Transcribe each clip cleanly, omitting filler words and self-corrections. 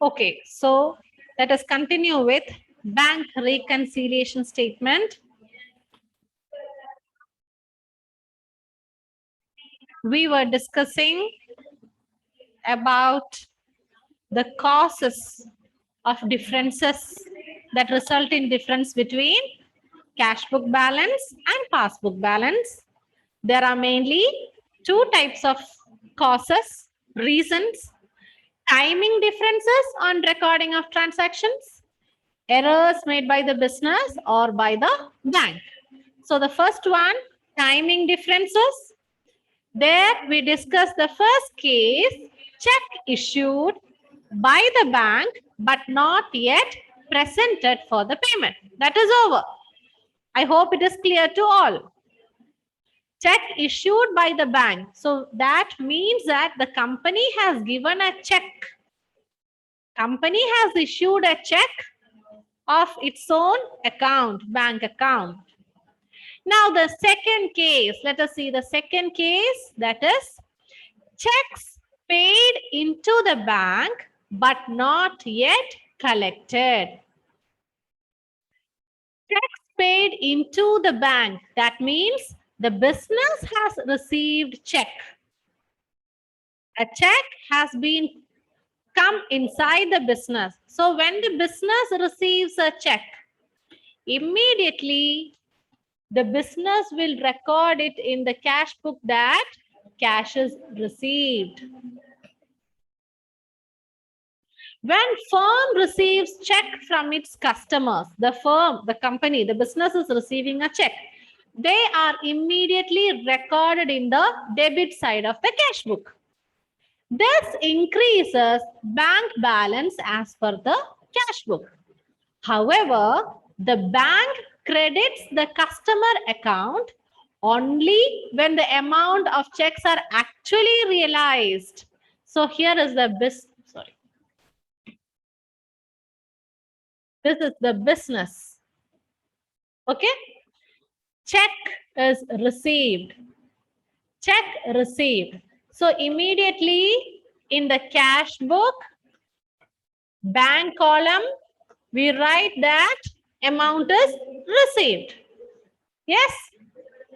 Okay, so let us continue with bank reconciliation statement. We were discussing about the causes of differences that result in difference between cash book balance and passbook balance. There are mainly two types of causes, reasons: timing differences on recording of transactions, errors made by the business or by the bank. So the first one, timing differences. There we discuss the first case, check issued by the bank but not yet presented for the payment. That is over. I hope it is clear to all. Check issued by the bank. So that means that the company has given a check. Company has issued a check of its own account, bank account. Now the second case, let us see the second case, that is checks paid into the bank but not yet collected. Checks paid into the bank, that means the business has received check. A check has been come inside the business. So when the business receives a check, immediately the business will record it in the cash book that cash is received. When firm receives check from its customers, the firm, the company, the business is receiving a check, they are immediately recorded in the debit side of the cash book. This increases bank balance as per the cash book. However, the bank credits the customer account only when the amount of checks are actually realized. So here is the this is the business. Okay. Check is received. Check received. So immediately in the cash book, bank column, we write that amount is received. Yes.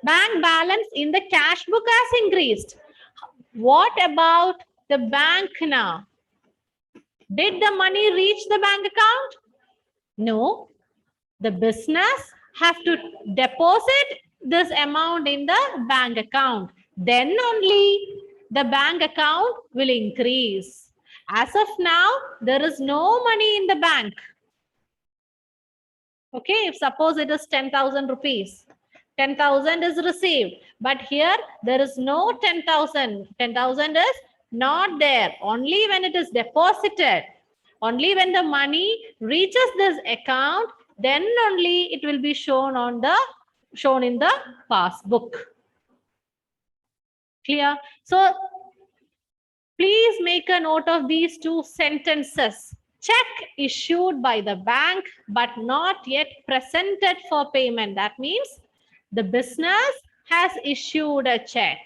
Bank balance in the cash book has increased. What about the bank now? Did the money reach the bank account? No. The business have to deposit this amount in the bank account. Then only the bank account will increase. As of now, there is no money in the bank. Okay, if suppose it is 10,000 rupees, 10,000 is received, but here there is no 10,000. 10,000 is not there. Only when it is deposited, only when the money reaches this account, then only it will be shown in the passbook. Clear? So please make a note of these two sentences. Check issued by the bank but not yet presented for payment. That means the business has issued a check.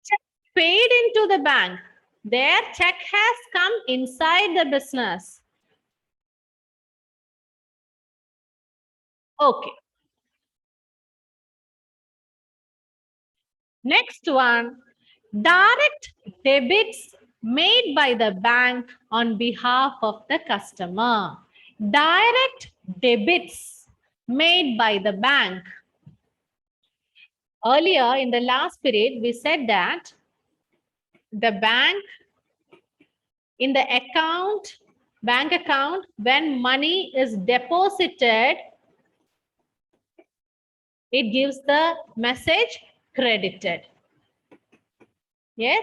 Check paid into the bank. Their check has come inside the business. Okay. Next one, direct debits made by the bank on behalf of the customer. Direct debits made by the bank. Earlier in the last period, we said that the bank in the account, bank account, when money is deposited, it gives the message credited. Yes.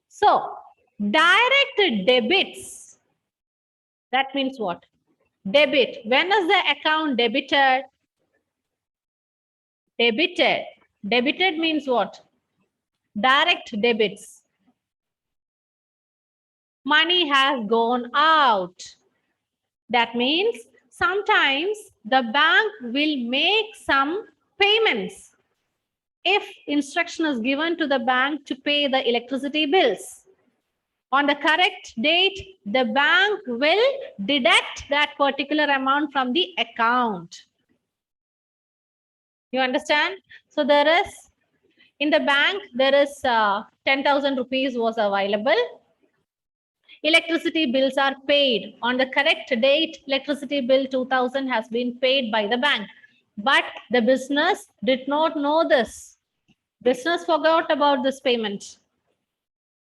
So direct debits, that means what? Debit. When is the account debited? Debited. Debited means what? Direct debits. Money has gone out. That means sometimes the bank will make some payments. If instruction is given to the bank to pay the electricity bills, On the correct date, the bank will deduct that particular amount from the account. You understand? So there is, in the bank, there is 10,000 rupees was available. Electricity bills are paid. On the correct date, electricity bill 2,000 has been paid by the bank. But the business did not know this. Business forgot about this payment.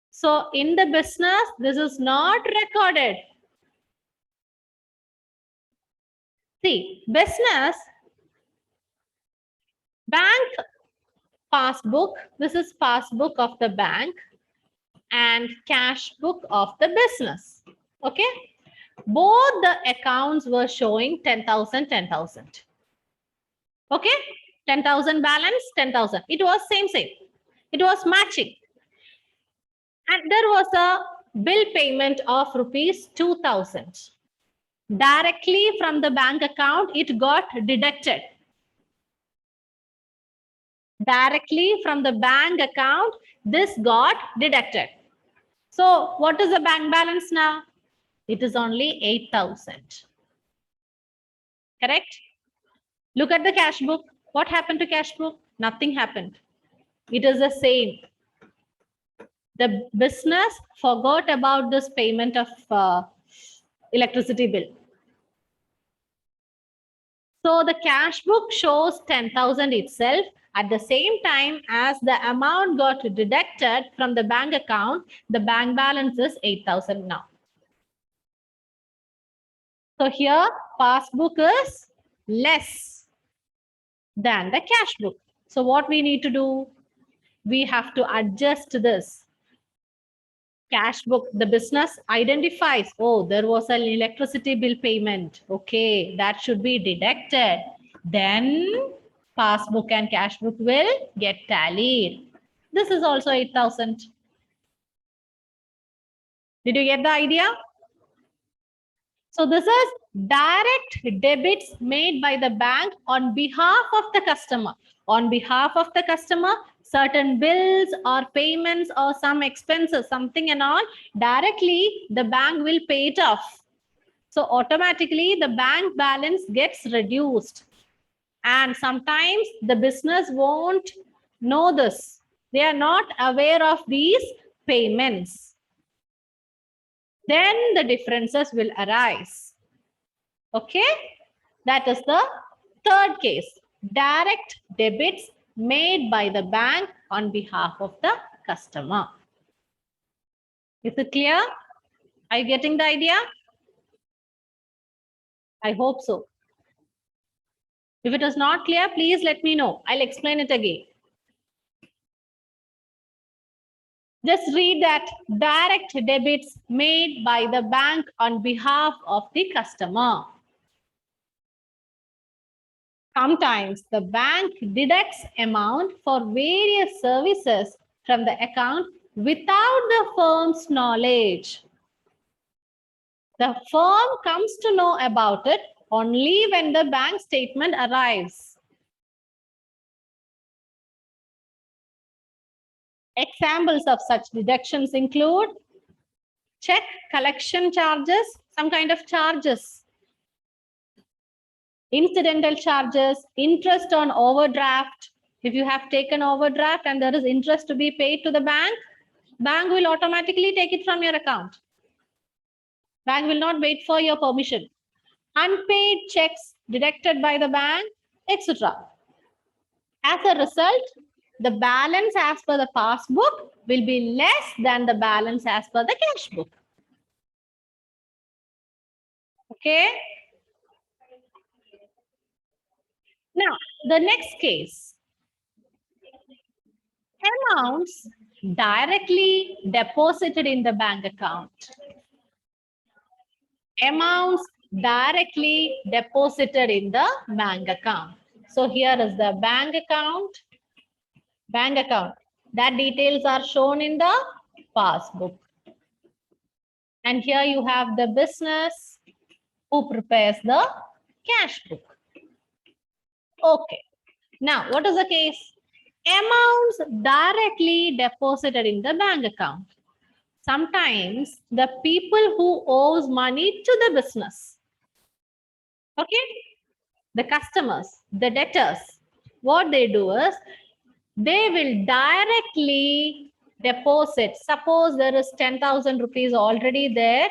So in the business, this is not recorded. See, business, bank passbook, this is passbook of the bank and cash book of the business. Okay. Both the accounts were showing 10,000, 10,000. Okay. 10,000 balance, 10,000. It was same. It was matching. And there was a bill payment of rupees 2,000. Directly from the bank account, it got deducted. Directly from the bank account, this got deducted. So what is the bank balance now? It is only 8,000. Correct? Look at the cash book. What happened to cash book? Nothing happened. It is the same. The business forgot about this payment of electricity bill. So the cash book shows 10,000 itself. At the same time as the amount got deducted from the bank account, the bank balance is 8,000 now. So here passbook is less than the cash book. So what we need to do? We have to adjust this. Cash book, the business identifies, oh, there was an electricity bill payment. Okay, that should be deducted. Then passbook and cash book will get tallied. This is also 8,000. Did you get the idea? So this is direct debits made by the bank on behalf of the customer. On behalf of the customer, certain bills or payments or some expenses, something and all, directly the bank will pay it off. So automatically the bank balance gets reduced. And sometimes the business won't know this. They are not aware of these payments. Then the differences will arise. Okay, that is the third case. Direct debits made by the bank on behalf of the customer. Is it clear? Are you getting the idea? I hope so. If it is not clear, please let me know. I'll explain it again. Just read that: direct debits made by the bank on behalf of the customer. Sometimes the bank deducts amount for various services from the account without the firm's knowledge. The firm comes to know about it only when the bank statement arrives. Examples of such deductions include check collection charges, some kind of charges, incidental charges, interest on overdraft. If you have taken overdraft and there is interest to be paid to the bank, bank will automatically take it from your account. Bank will not wait for your permission. Unpaid checks deducted by the bank, etc. As a result, the balance as per the passbook will be less than the balance as per the cash book. Okay. Now, the next case. Amounts directly deposited in the bank account. Amounts directly deposited in the bank account. So here is the bank account. Bank account. That details are shown in the passbook. And here you have the business who prepares the cash book. Okay. Now, what is the case? Amounts directly deposited in the bank account. sometimes the people who owes money to the business, okay, the customers, the debtors, what they do is they will directly deposit. Suppose there is 10,000 rupees already there.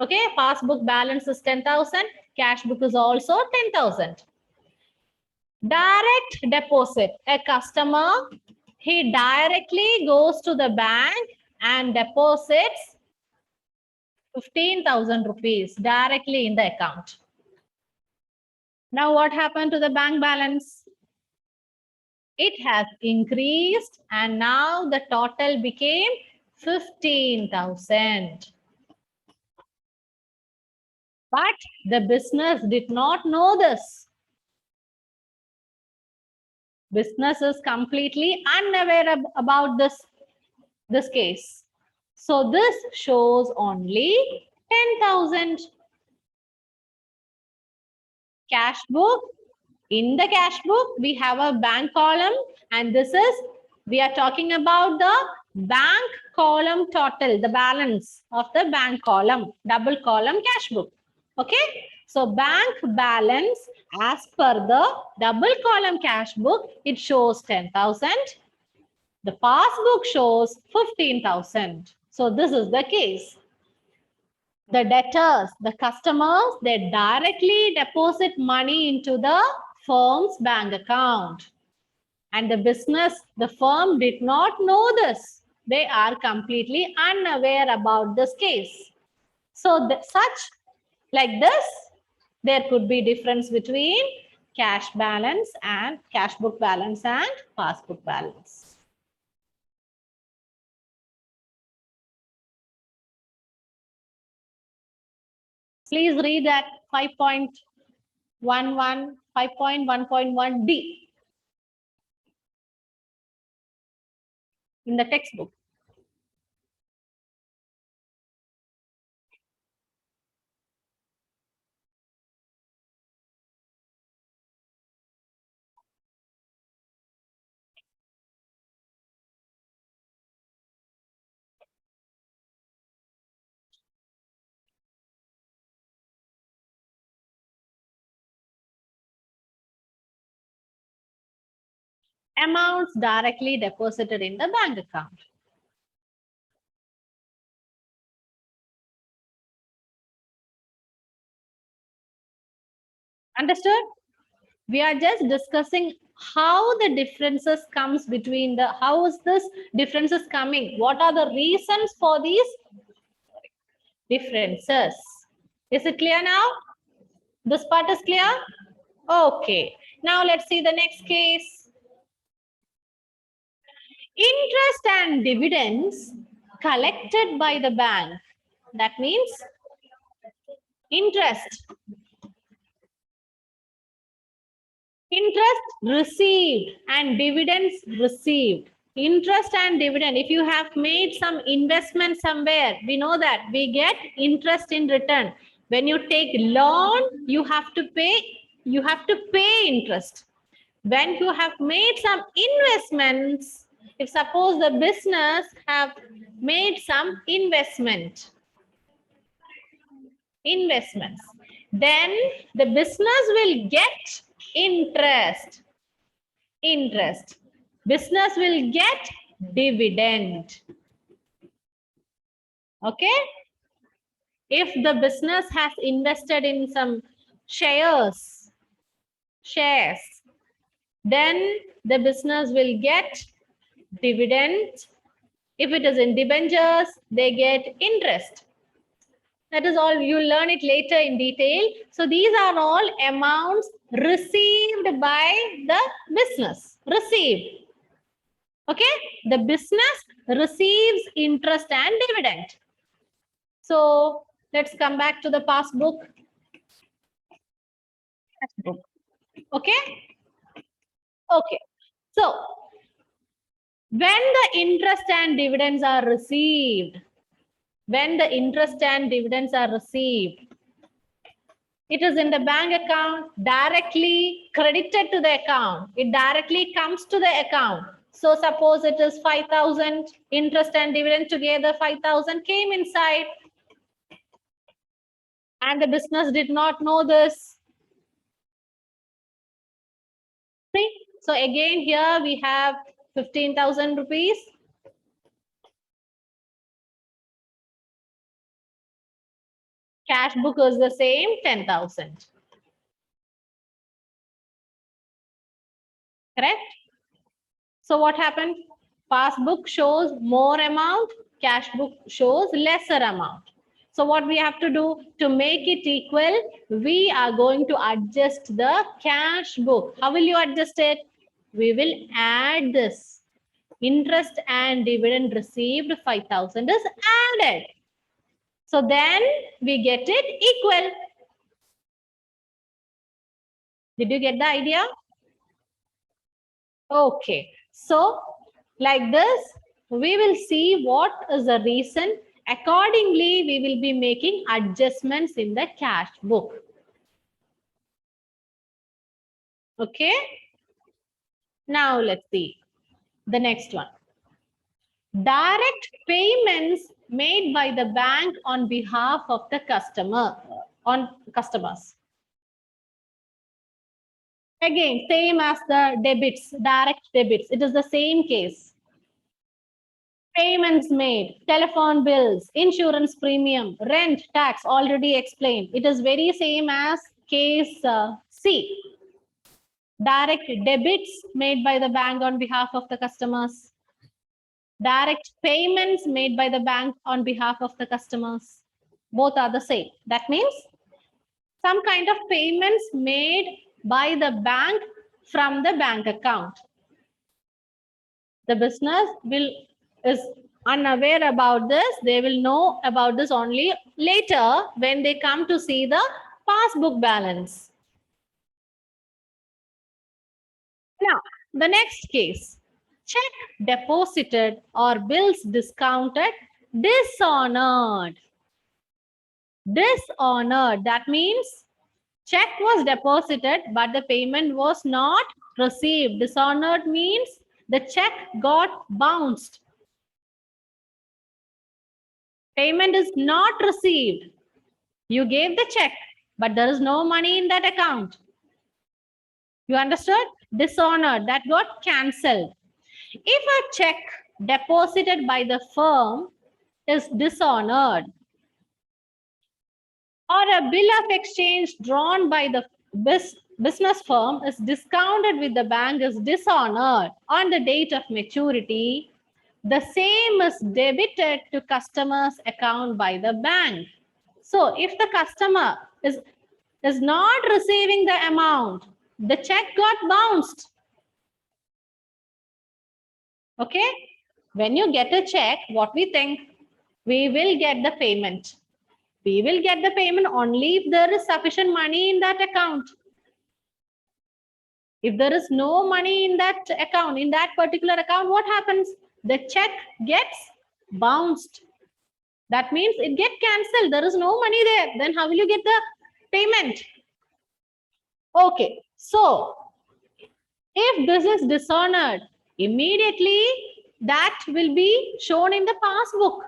Okay, passbook balance is 10,000, cash book is also 10,000. Direct deposit. A customer, he directly goes to the bank and deposits 15,000 rupees directly in the account. Now what happened to the bank balance? It has increased and now the total became 15,000. But the business did not know this. Business is completely unaware about this case. So this shows only 10,000. Cash book. In the cash book, we have a bank column, and this is, we are talking about the bank column total, the balance of the bank column, double column cash book. Okay, so bank balance as per the double column cash book, it shows 10,000. The passbook shows 15,000. So this is the case. The debtors, the customers, they directly deposit money into the firm's bank account. And the business, the firm did not know this. They are completely unaware about this case. So like this, there could be difference between cash balance and cash book balance and passbook balance. Please read that 5.11, 5.1.1D in the textbook. Amounts directly deposited in the bank account. Understood? We are just discussing how the differences comes between the, how is this differences coming? What are the reasons for these differences? Is it clear now? This part is clear? Okay. Now let's see the next case. Interest and dividends collected by the bank. That means interest received and dividends received. Interest and dividend. If you have made some investment somewhere, we know that we get interest in return. When you take loan, you have to pay interest. When you have made some investments, if suppose the business have made some investments, then the business will get interest. Business will get dividend. Okay. If the business has invested in some shares, then the business will get dividend. If it is in debentures, they get interest. That is all. You learn it later in detail. So these are all amounts received by the business. Received. Okay. The business receives interest and dividend. So let's come back to the passbook. Okay. Okay. So when the interest and dividends are received, it is in the bank account, directly credited to the account. It directly comes to the account. So suppose it is 5,000, interest and dividend together, 5,000 came inside. And the business did not know this. See? So again, here we have 15,000 rupees. Cash book is the same, 10,000. Correct? So what happened? Passbook shows more amount, cash book shows lesser amount. So what we have to do to make it equal, we are going to adjust the cash book. How will you adjust it? We will add this. Interest and dividend received 5,000 is added. So then we get it equal. Did you get the idea? Okay. So like this, we will see what is the reason. Accordingly, we will be making adjustments in the cash book. Okay. Now let's see the next one. Direct payments made by the bank on behalf of the customers. Again, same as the debits, direct debits. It is the same case. Payments made, telephone bills, insurance premium, rent, tax, already explained. It is very same as case C. Direct debits made by the bank on behalf of the customers. Direct payments made by the bank on behalf of the customers. Both are the same. That means some kind of payments made by the bank from the bank account. The business is unaware about this. They will know about this only later when they come to see the passbook balance. Now, the next case, check deposited or bills discounted, dishonored. Dishonored, that means check was deposited, but the payment was not received. Dishonored means the check got bounced. Payment is not received. You gave the check, but there is no money in that account. You understood? Dishonored, that got cancelled. If a check deposited by the firm is dishonored, or a bill of exchange drawn by the business firm is discounted with the bank is dishonored on the date of maturity, the same is debited to customer's account by the bank. So if the customer is not receiving the amount, the check got bounced. Okay? When you get a check, what we think? We will get the payment. We will get the payment only if there is sufficient money in that account. If there is no money in that account, in that particular account, what happens? The check gets bounced. That means it gets cancelled. There is no money there. Then how will you get the payment? Okay. So if this is dishonored, immediately that will be shown in the passbook.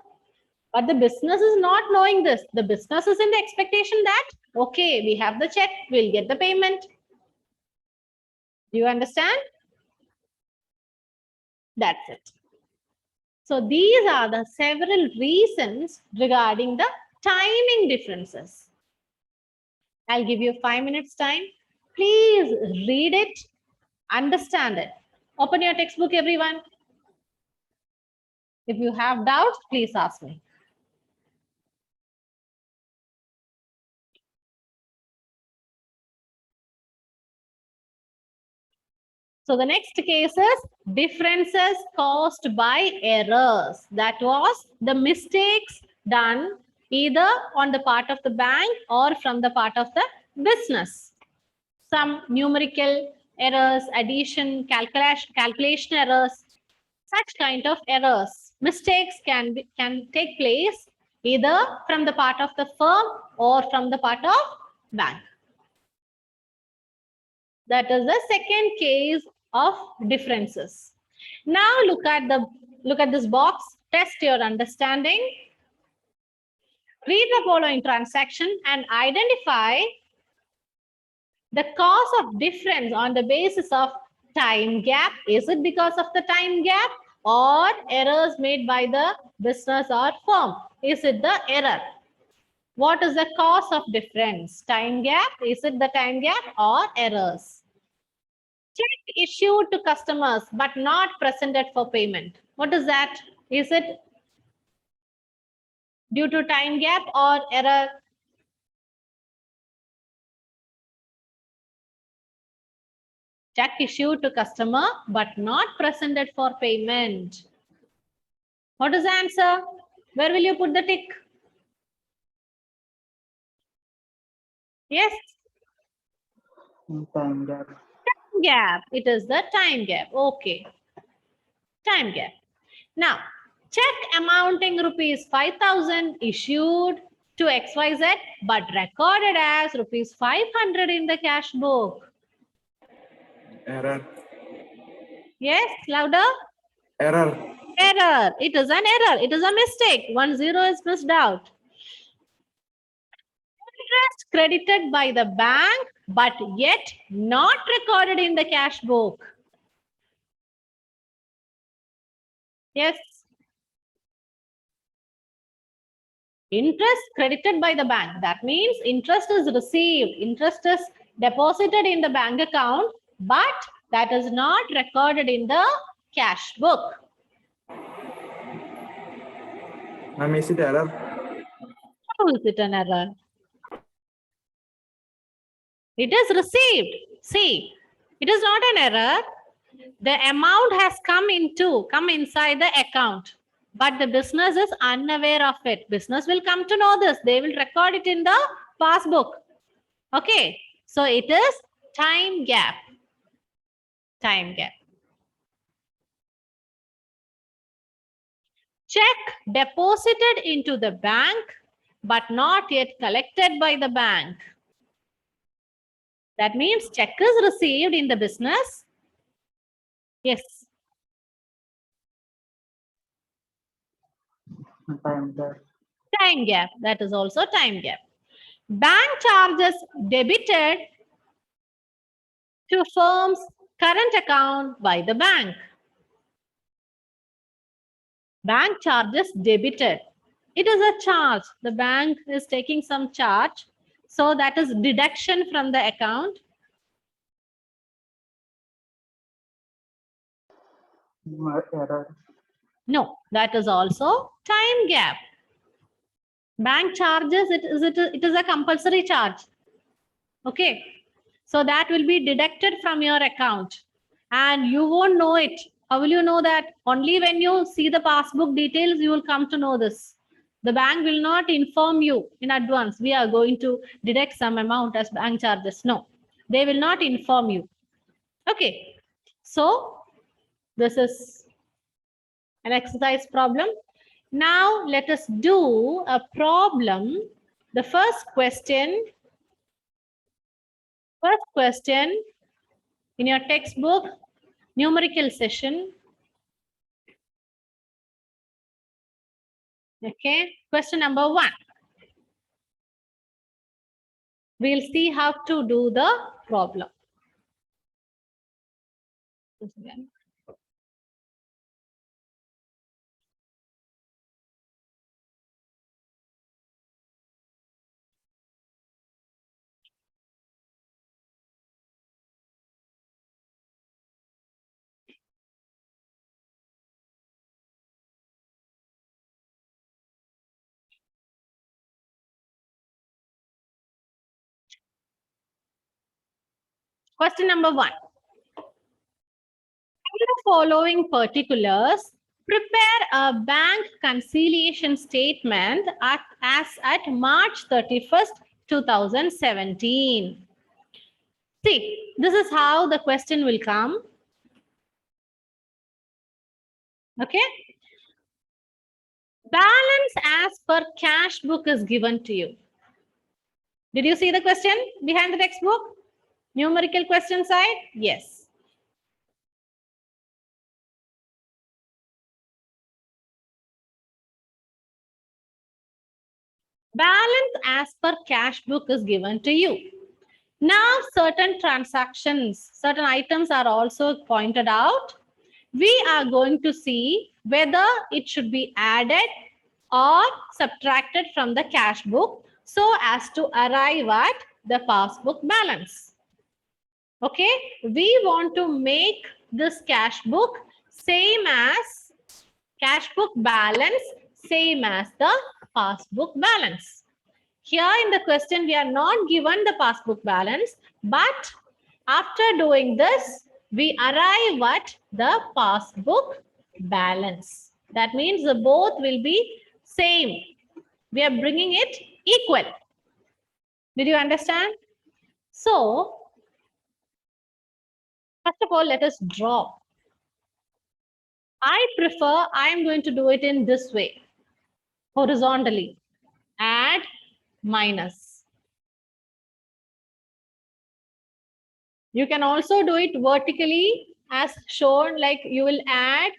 But the business is not knowing this. The business is in the expectation that, okay, we have the check, we'll get the payment. Do you understand? That's it. So these are the several reasons regarding the timing differences. I'll give you 5 minutes time. Please read it, understand it. Open your textbook, everyone. If you have doubts, please ask me. So the next case is differences caused by errors. That was the mistakes done either on the part of the bank or from the part of the business. Some numerical errors, addition, calculation errors, such kind of errors, mistakes can take place either from the part of the firm or from the part of bank. That is the second case of differences. Now look at this box. Test your understanding. Read the following transaction and identify the cause of difference on the basis of time gap. Is it because of the time gap or errors made by the business or firm? Is it the error? What is the cause of difference? Time gap? Is it the time gap or errors? Check issued to customers but not presented for payment. What is that? Is it due to time gap or error? Check issued to customer but not presented for payment. What is the answer? Where will you put the tick? Yes, Time gap. time gap. It is the time gap. Okay, time gap. Now, check amounting rupees 5,000 issued to XYZ but recorded as rupees 500 in the cash book. Error. Yes, louder. Error. Error. It is an error. It is a mistake. 1 0 is missed out. Interest credited by the bank but yet not recorded in the cash book. Yes. Interest credited by the bank. That means interest is received. Interest is deposited in the bank account, but that is not recorded in the cash book. Ma'am, is it error? How is it an error? It is received. See, it is not an error. The amount has come inside the account, but the business is unaware of it. Business will come to know this. They will record it in the passbook. Okay, so it is time gap. Time gap. Check deposited into the bank, but not yet collected by the bank. That means check is received in the business. Yes. Time gap. Time gap. That is also time gap. Bank charges debited to firm's current account by the bank. Bank charges debited. It is a charge. The bank is taking some charge. So that is deduction from the account. Error. No, that is also time gap. Bank charges, it is a compulsory charge. Okay. So that will be deducted from your account and you won't know it. How will you know that? Only when you see the passbook details, you will come to know this. The bank will not inform you in advance. We are going to deduct some amount as bank charges. No, they will not inform you. Okay. So this is an exercise problem. Now let us do a problem. The first question in your textbook, numerical session. Okay, question number 1. We'll see how to do the problem. Question number 1. In the following particulars, prepare a bank conciliation statement as at March 31st, 2017. See, this is how the question will come. Okay. Balance as per cash book is given to you. Did you see the question behind the textbook? Numerical question side? Yes. Balance as per cash book is given to you. Now, certain transactions, certain items are also pointed out. We are going to see whether it should be added or subtracted from the cash book so as to arrive at the passbook balance. Okay, we want to make this cash book same as cash book balance, same as the passbook balance. Here in the question, we are not given the passbook balance, but after doing this, we arrive at the passbook balance. That means the both will be same. We are bringing it equal. Did you understand? So, first of all, let us draw. I am going to do it in this way, horizontally. Add, minus. You can also do it vertically as shown, like you will add,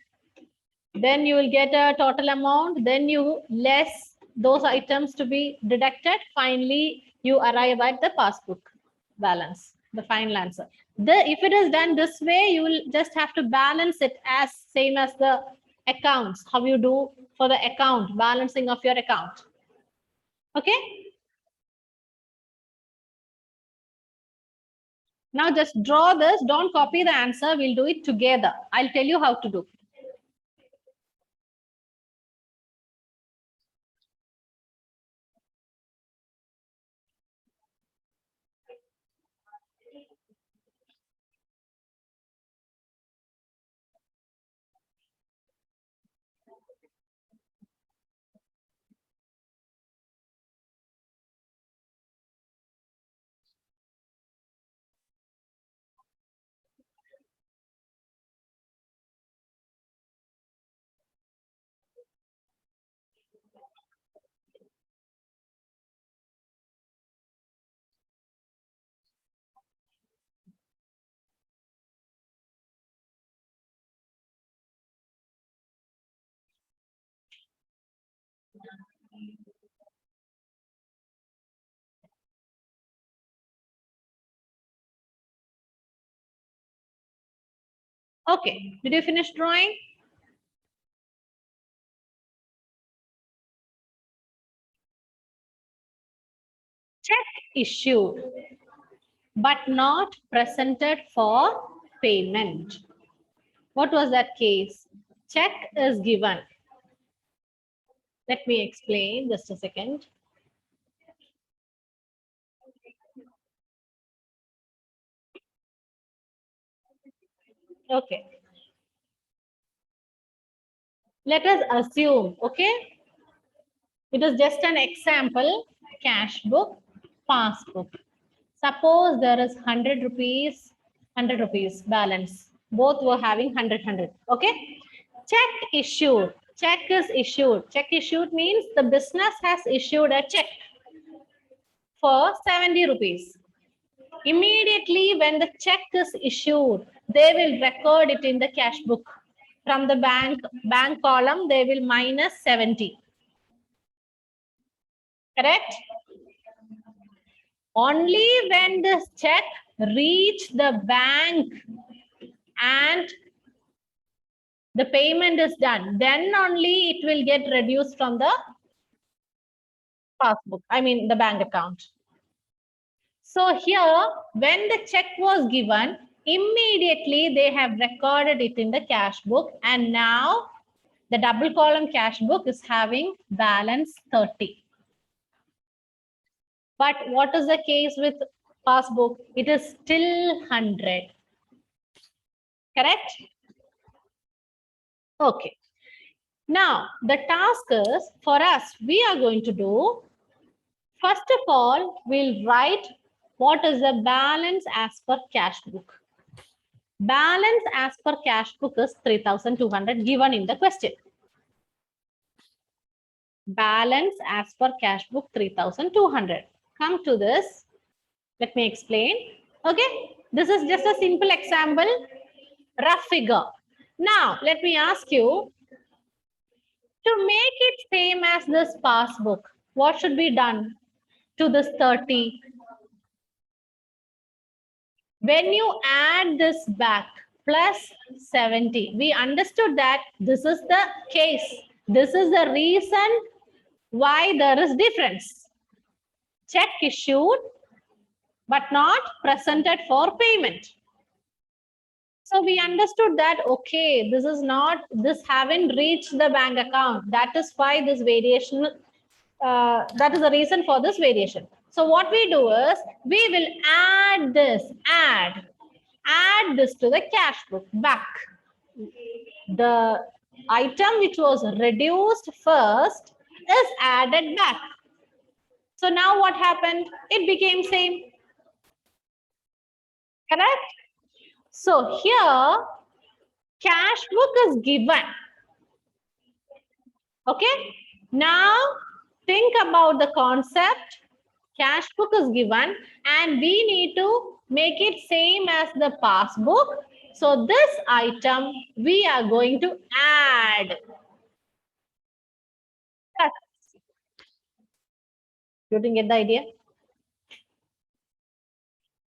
then you will get a total amount, then you less those items to be deducted. Finally, you arrive at the passbook balance, the final answer. If it is done this way, you will just have to balance it as same as the accounts, how you do for the account, balancing of your account. Okay? Now just draw this, don't copy the answer, we'll do it together. I'll tell you how to do. Okay, did you finish drawing? Check issued, but not presented for payment. What was that case? Check is given. Let me explain just a second. Okay. Let us assume, okay? It is just an example, cash book, passbook. Suppose there is 100 rupees balance. Both were having 100. Okay. Check issued. Check is issued. Check issued means the business has issued a check for 70 rupees. Immediately when the check is issued, they will record it in the cash book. From the bank column, they will minus 70. Correct? Only when this check reach the bank and the payment is done, then only it will get reduced from the passbook, I mean the bank account. So here, when the check was given, immediately they have recorded it in the cash book, and now the double column cash book is having balance 30. But what is the case with passbook? It is still 100. Correct? Okay. Now, the task is for us, we are going to do, first of all, we'll write what is the balance as per cash book. Balance as per cash book is 3,200 given in the question. Balance as per cash book 3,200. Come to this. Let me explain. Okay, this is just a simple example, rough figure. Now, let me ask you, to make it same as this passbook, what should be done to this 30? When you add this back plus 70, we understood that this is the case. This is the reason why there is difference. Check issued but not presented for payment. So we understood that, okay, this haven't reached the bank account. That is why this variation, that is the reason for this variation. So what we do is, we will add this, add this to the cash book back. The item which was reduced first is added back. So now what happened? It became same. Correct? So here, cash book is given. Okay? Now, think about the concept. Cash book is given and we need to make it same as the passbook. So this item we are going to add. Yes. You didn't get the idea?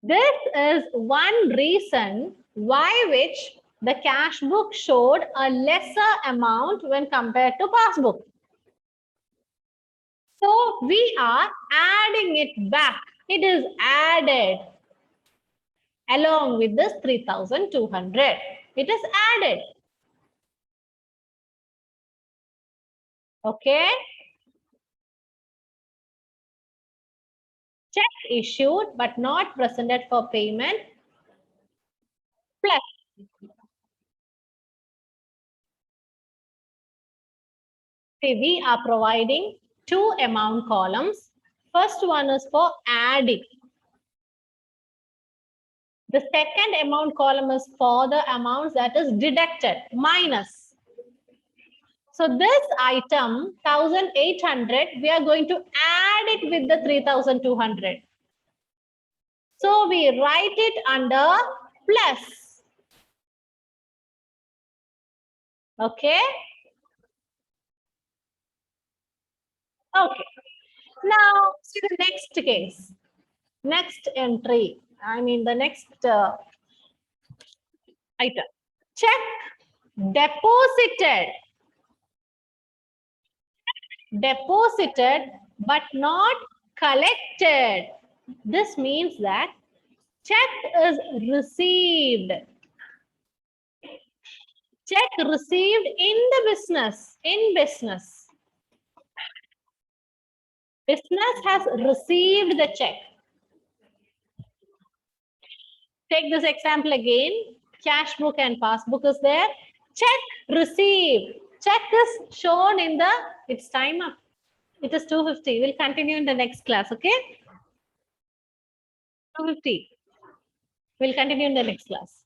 This is one reason why which the cash book showed a lesser amount when compared to passbook. So we are adding it back. It is added along with this 3,200. It is added. Okay. Check issued but not presented for payment plus. See, we are providing two amount columns. First one is for adding. The second amount column is for the amounts that is deducted, minus. So this item, 1,800, we are going to add it with the 3,200. So we write it under plus. Okay. Okay. Now, see the next case. Next entry. I mean the next item. Check deposited. Deposited but not collected. This means that check is received. Check received in the business. In business. Business has received the check. Take this example again. Cash book and passbook is there. Check received. Check is shown in the, it's time up. It is 2:50. We'll continue in the next class, okay? 2:50. We'll continue in the next class.